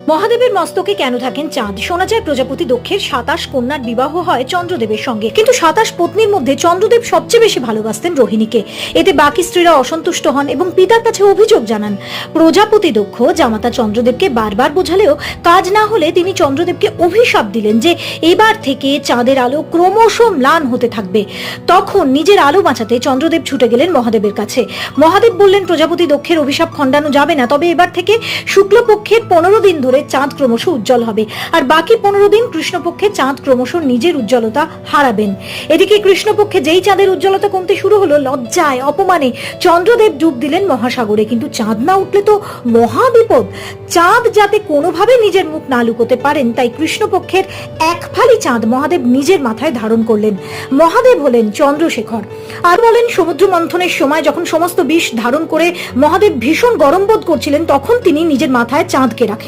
মহাদেবের মস্তকে কেন থাকেন চাঁদ? শোনা যায় প্রজাপতি দক্ষের 27 কন্যার বিবাহ হয় চন্দ্রদেবের সঙ্গে, কিন্তু 27 পত্নীর মধ্যে চন্দ্রদেব সবচেয়ে বেশি ভালোবাসতেন রোহিণীকে। এতে বাকি স্ত্রীরা অসন্তুষ্ট হন এবং পিতার কাছে অভিযোগ জানান। প্রজাপতি দক্ষ জামাতা চন্দ্রদেবকে বারবার বোঝালেও কাজ না হলে তিনি চন্দ্রদেবকে অভিশাপ দিলেন যে এবার থেকে চাঁদের আলো ক্রমশ ম্লান হতে থাকবে। তখন নিজের আলো বাঁচাতে চন্দ্রদেব ছুটে গেলেন মহাদেবের কাছে। মহাদেব বললেন প্রজাপতি দক্ষের অভিশাপ খণ্ডানো যাবে না, তবে এবার থেকে শুক্লপক্ষের 15 দিন ধরে চাঁদ ক্রমশ উজ্জ্বল হবে, আর বাকি 15 দিন কৃষ্ণপক্ষে চাঁদ ক্রমশ নিজের উজ্জ্বলতা হারাবেন। এদিকে কৃষ্ণপক্ষে যেই চাঁদের উজ্জ্বলতা কমতে শুরু হলো, লজ্জায় অপমানে চন্দ্রদেব ডুব দিলেন মহাসাগরে। কিন্তু চাঁদ না উঠলে তো মহা বিপদ। চাঁদ যাতে কোনোভাবে নিজের মুখ না লুকোতে পারেন, তাই কৃষ্ণপক্ষের এক ফালি চাঁদ মহাদেব নিজের মাথায় ধারণ করলেন। মহাদেব হলেন চন্দ্রশেখর। আর বলেন সমুদ্র মন্থনের সময় যখন সমস্ত বিষ ধারণ করে মহাদেব ভীষণ গরম বোধ করছিলেন, তখন তিনি নিজের মাথায় চাঁদকে রাখেন।